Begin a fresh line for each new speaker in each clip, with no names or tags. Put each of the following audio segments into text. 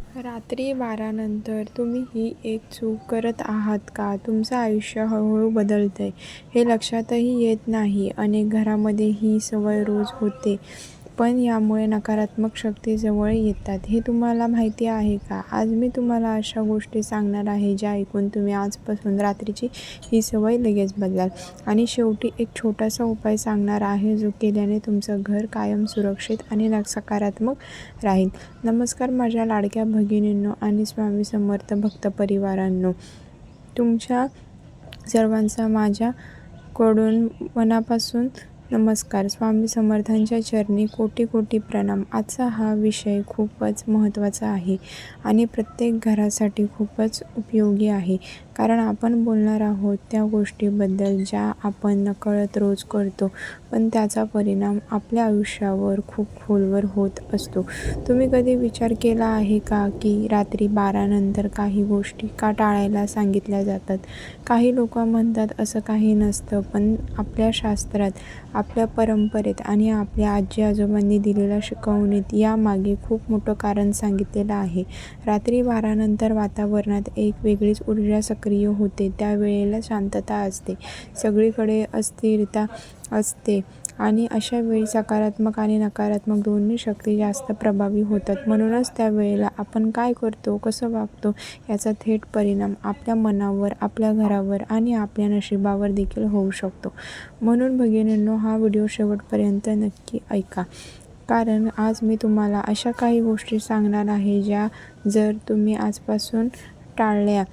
रात्री 12 नंतर तुम्ही ही एक चूक करत आहात का? तुमचं आयुष्य हळूहळू बदलतंय हे लक्षातही येत नाही. अनेक घरांमध्ये ही सवय रोज होते, पण यामुळे नकारात्मक शक्ती जवळ येतात. हे तुम्हाला माहिती आहे का? आज मी तुम्हाला अशा गोष्टी सांगणार आहे, ज्या ऐकून तुम्ही आजपासून रात्रीची ही सवय लगेच बदलाल. आणि शेवटी एक छोटासा उपाय सांगणार आहे, जो केल्याने तुमचं घर कायम सुरक्षित आणि सकारात्मक राहील. नमस्कार माझ्या लाडक्या भगिनींनो आणि स्वामी समर्थ भक्त परिवारांनो. तुमच्या सर्वांचा माझ्याकडून मनापासून नमस्कार. स्वामी समर्थांच्या चरणी कोटी कोटी प्रणाम. आजचा हा विषय खूपच महत्त्वाचा आहे आणि प्रत्येक घरासाठी खूपच उपयोगी आहे. कारण आपण बोलणार आहोत त्या गोष्टीबद्दल ज्या आपण नकळत रोज करतो, पण त्याचा परिणाम आपल्या आयुष्यावर खूप खोलवर होत असतो. तुम्ही कधी विचार केला आहे का की रात्री 12 नंतर काही गोष्टी का टाळायला सांगितल्या जातात? काही लोक म्हणतात असं काही नसतं, पण आपल्या शास्त्रात, आपल्या परंपरेत आणि आपल्या आजी आजोबांनी दिलेल्या शिकवणीत यामागे खूप मोठं कारण सांगितलेलं आहे. रात्री 12 नंतर वातावरणात एक वेगळीच ऊर्जा सक्रिय होते. त्यावेळेला शांतता असते, सगळीकडे अस्थिरता असते आणि अशा वेळी सकारात्मक आणि नकारात्मक दोन्ही शक्ती जास्त प्रभावी होतात. म्हणूनच त्यावेळेला आपण काय करतो, कसं वागतो याचा थेट परिणाम आपल्या मनावर, आपल्या घरावर आणि आपल्या नशिबावर देखील होऊ शकतो. म्हणून भगिनींनो, हा व्हिडिओ शेवटपर्यंत नक्की ऐका. कारण आज मी तुम्हाला अशा काही गोष्टी सांगणार आहे, ज्या जर तुम्ही आजपासून टाळल्या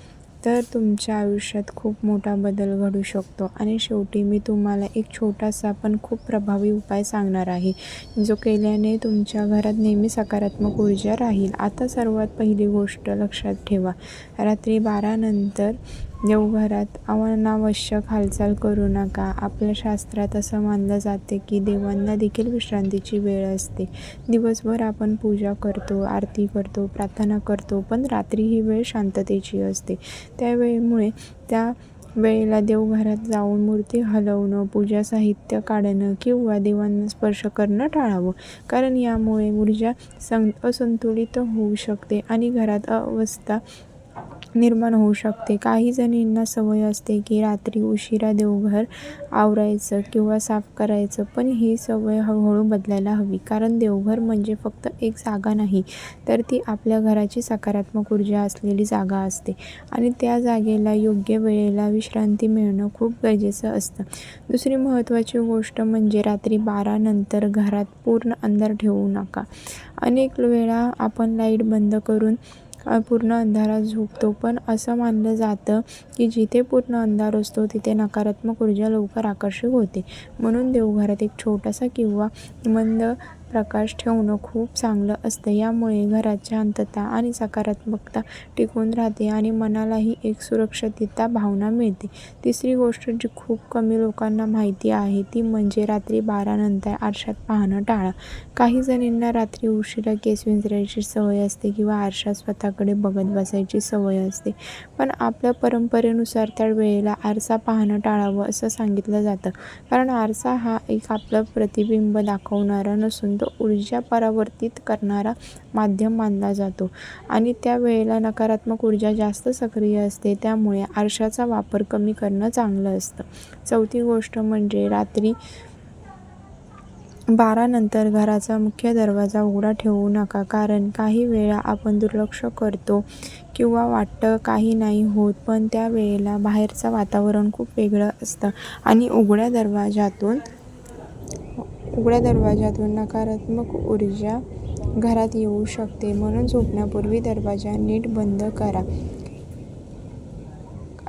तर तुमच्या आयुष्यात खूप मोठा बदल घडू शकतो. आणि शेवटी मी तुम्हाला एक छोटासा पण खूप प्रभावी उपाय सांगणार आहे, जो केल्याने तुमच्या घरात नेहमी सकारात्मक ऊर्जा राहील. आता सर्वात पहिली गोष्ट लक्षात ठेवा. रात्री 12 नंतर देवघरात अनावश्यक हालचाल करू नका. आपल्या शास्त्रात असं मानलं जाते की देवांना देखील विश्रांतीची वेळ असते. दिवसभर आपण पूजा करतो, आरती करतो, प्रार्थना करतो, पण रात्री ही वेळ शांततेची असते. त्यावेळेमुळे त्या वेळेला देवघरात जाऊन मूर्ती हलवणं, पूजा साहित्य काढणं किंवा देवांना स्पर्श करणं टाळावं. कारण यामुळे ऊर्जा असंतुलित होऊ शकते आणि घरात अवस्था निर्माण होऊ शकते. काही जणींना सवय असते की रात्री उशिरा देवघर आवरायचं किंवा साफ करायचं, पण ही सवय हळूहळू बदलायला हवी. कारण देवघर म्हणजे फक्त एक जागा नाही, तर ती आपल्या घराची सकारात्मक ऊर्जा असलेली जागा असते आणि त्या जागेला योग्य वेळेला विश्रांती मिळणं खूप गरजेचं असतं. दुसरी महत्त्वाची गोष्ट म्हणजे रात्री 12 नंतर घरात पूर्ण अंधार ठेवू नका. अनेक वेळा आपण लाईट बंद करून पूर्ण अंधारात झोपतो, पण असं मानलं जातं की जिथे पूर्ण अंधार असतो तिथे नकारात्मक ऊर्जा लवकर आकर्षित होते. म्हणून देवघरात एक छोटासा किंवा मंद प्रकाश ठेवणं खूप चांगलं असतं. यामुळे घरात शांतता आणि सकारात्मकता टिकून राहते आणि मनालाही एक सुरक्षितता भावना मिळते. तिसरी गोष्ट जी खूप कमी लोकांना माहिती आहे, ती म्हणजे रात्री 12 नंतर आरशात पाहणं टाळा. काही जणींना रात्री उशिरा केस विंचरायची सवय असते किंवा आरशात स्वतःकडे बघत बसायची सवय असते, पण आपल्या परंपरेनुसार त्या वेळेला आरसा पाहणं टाळावं असं सांगितलं जातं. कारण आरसा हा एक आपलं प्रतिबिंब दाखवणारा नसून तो ऊर्जा परावर्तित करणारा माध्यम मानला जातो आणि त्या वेळेला नकारात्मक ऊर्जा जास्त सक्रिय असते. त्यामुळे आरशाचा वापर कमी करणं चांगलं असतं. चौथी गोष्ट म्हणजे रात्री 12 नंतर घराचा मुख्य दरवाजा उघडा ठेवू नका. कारण काही वेळा आपण दुर्लक्ष करतो किंवा वाटतं काही नाही होत, पण त्या वेळेला बाहेरचं वातावरण खूप वेगळं असतं आणि उघड्या दरवाजातून नकारात्मक ऊर्जा घरात येऊ शकते. म्हणून झोपण्यापूर्वी दरवाजा नीट बंद करा.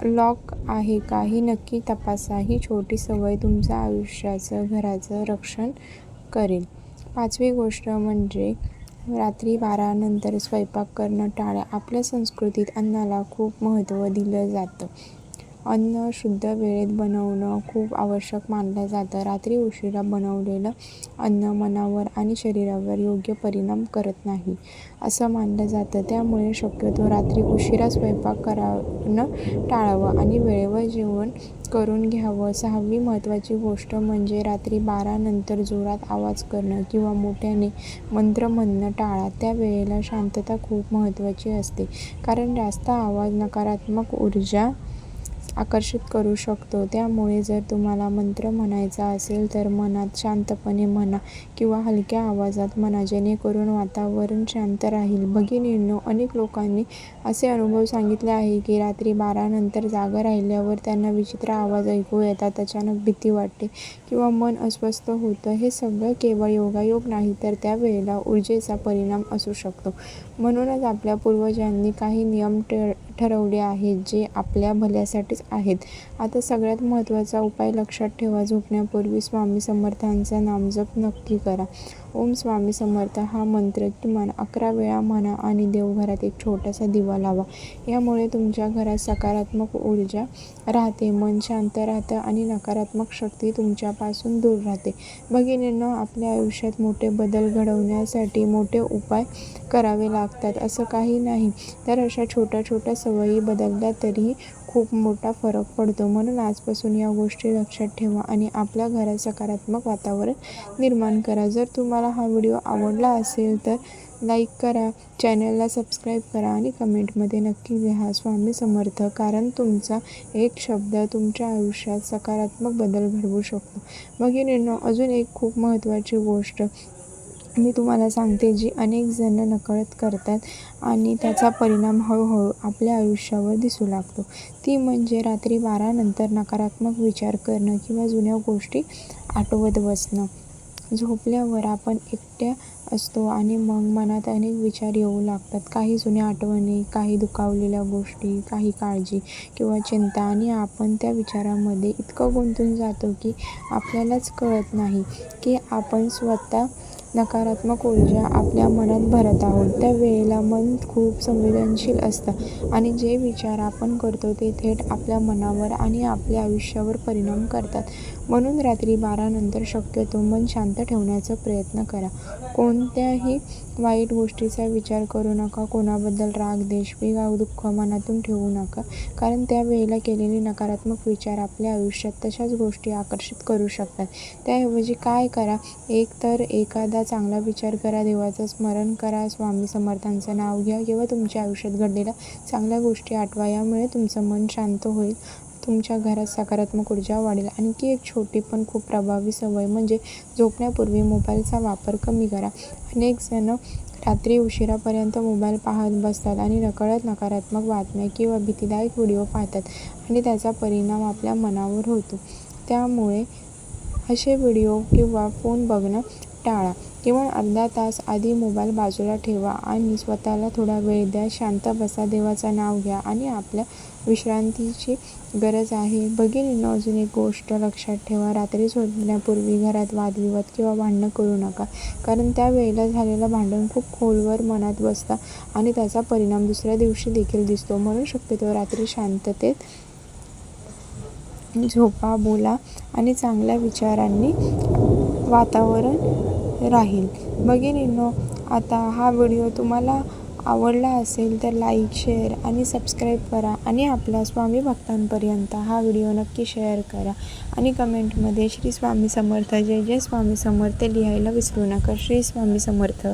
लॉक आहे का हे नक्की तपासा. ही छोटी सवय तुमच्या आयुष्याचं, घराचं रक्षण करेल. पाचवी गोष्ट म्हणजे रात्री 12 नंतर स्वयंपाक करणं टाळा. आपल्या संस्कृतीत अन्नाला खूप महत्त्व दिलं जातं. अन्न शुद्ध वेळेत बनवणं खूप आवश्यक मानलं जातं. रात्री उशिरा बनवलेलं अन्न मनावर आणि शरीरावर योग्य परिणाम करत नाही असं मानलं जातं. त्यामुळे शक्यतो रात्री उशिरा स्वयंपाक करणं टाळावं आणि वेळेवर जेवण करून घ्यावं. 6वी महत्त्वाची गोष्ट म्हणजे रात्री 12 नंतर जोरात आवाज करणं किंवा मोठ्याने मंत्र म्हणणं टाळा. त्या वेळेला शांतता खूप महत्त्वाची असते, कारण जास्त आवाज नकारात्मक ऊर्जा आकर्षित करू शकतो. त्यामुळे जर तुम्हाला मंत्र म्हणायचा असेल तर मनात शांतपणे म्हणा किंवा हलक्या आवाजात म्हणा, जेणेकरून वातावरण शांत राहील. भगिनींनो, अनेक लोकांनी असे अनुभव सांगितले आहे की रात्री 12 नंतर जागा राहिल्यावर त्यांना विचित्र आवाज ऐकू येतात, अचानक भीती वाटते किंवा मन अस्वस्थ होतं. हे सगळं केवळ योगायोग नाही, तर त्यावेळेला ऊर्जेचा परिणाम असू शकतो. म्हणूनच आपल्या पूर्वजांनी काही नियम ठरवले आहेत, जे आपल्या भल्यासाठीच आहेत. आता सगळ्यात महत्त्वाचा उपाय लक्षात ठेवा. झोपण्यापूर्वी स्वामी समर्थांचा नामजप नक्की करा. ओम स्वामी समर्थ हा मंत्र किमान 11 वेळा म्हणा आणि देवघरात एक छोटासा दिवा लावा. यामुळे तुमच्या घरात सकारात्मक ऊर्जा राहते, मन शांत राहतं आणि नकारात्मक शक्ती तुमच्यापासून दूर राहते. भगिनींनो, आपल्या आयुष्यात मोठे बदल घडवण्यासाठी मोठे उपाय करावे लागतात असं काही नाही, तर अशा छोट्या छोट्या सवयी बदलल्या तरीही खूप मोठा फरक पडतो. म्हणून आजपासून या गोष्टी लक्षात ठेवा आणि आपल्या घरात सकारात्मक वातावरण निर्माण करा. जर तुम्हाला हा व्हिडिओ आवडला असेल तर लाईक करा, चॅनलला सबस्क्राईब करा आणि कमेंटमध्ये नक्की लिहा स्वामी समर्थ, कारण तुमचा एक शब्द तुमच्या आयुष्यात सकारात्मक बदल घडवू शकतो. भगिनींनो, अजून एक खूप महत्त्वाची गोष्ट मी तुम्हाला सांगते, जी अनेक जण नकळत करतात आणि त्याचा परिणाम हळूहळू आपल्या आयुष्यावर दिसू लागतो. ती म्हणजे रात्री 12 नंतर नकारात्मक विचार करणं किंवा जुन्या गोष्टी आठवत बसणं. झोपल्यावर आपण एकट्या असतो आणि मग मनात अनेक विचार येऊ लागतात. काही जुन्या आठवणी, काही दुखावलेल्या गोष्टी, काही काळजी किंवा चिंता, आणि आपण त्या विचारांमध्ये इतकं गुंतून जातो की आपल्यालाच कळत नाही की आपण स्वतः नकारात्मक ऊर्जा आपल्या मनात भरत आहोत. त्या वेळेला मन खूप संवेदनशील असतं आणि जे विचार आपण करतो ते थेट आपल्या मनावर आणि आपल्या आयुष्यावर परिणाम करतात. म्हणून रात्री 12 नंतर शक्यतो मन शांत ठेवण्याचा प्रयत्न करा. कोणत्याही वाईट गोष्टीचा विचार करू नका. कोणाबद्दल राग, द्वेष किंवा दुःख मनातून ठेवू नका, कारण त्या वेळेला केलेले नकारात्मक विचार आपल्या आयुष्यात तशाच गोष्टी आकर्षित करू शकतात. त्याऐवजी काय करा, एक तर एखादा चांगला विचार करा, देवाचं स्मरण करा, स्वामी समर्थांचं नाव घ्या किंवा तुमच्या आयुष्यात घडलेल्या चांगल्या गोष्टी आठवा. यामुळे तुमचं मन शांत होईल, तुमच्या घरात सकारात्मक ऊर्जा वाढेल. आणखी एक छोटी पण खूप प्रभावी सवय म्हणजे झोपण्यापूर्वी मोबाईलचा वापर कमी करा. अनेक जण रात्री उशिरापर्यंत मोबाईल पाहत बसतात आणि नकळत नकारात्मक बातम्या किंवा भीतीदायक व्हिडिओ पाहतात आणि त्याचा परिणाम आपल्या मनावर होतो. त्यामुळे असे व्हिडिओ किंवा फोन बघणं टाळा. किमान अर्धा तास आधी मोबाईल बाजूला ठेवा आणि स्वतःला थोडा वेळ द्या. शांत बसा, देवाचं नाव घ्या आणि आपल्या विश्रांतीची गरज आहे. भगिनींनो, अजून एक गोष्ट लक्षात ठेवा. रात्री झोपण्यापूर्वी घरात वादविवाद किंवा भांडणं करू नका, कारण त्या वेळेला झालेलं भांडण खूप खोलवर मनात बसतं आणि त्याचा परिणाम दुसऱ्या दिवशी देखील दिसतो. म्हणून शक्यतो रात्री शांततेत झोपा, बोला आणि चांगल्या विचारांनी वातावरण राहील. भगिनींनो, आता हा व्हिडिओ तुम्हाला आवडला असेल तर लाईक, शेअर आणि सबस्क्राईब करा आणि आपल्या स्वामी भक्तांपर्यंत हा व्हिडिओ नक्की शेअर करा आणि कमेंटमध्ये श्री स्वामी समर्थ, जय जय स्वामी समर्थ लिहायला विसरू नका. श्री स्वामी समर्थ.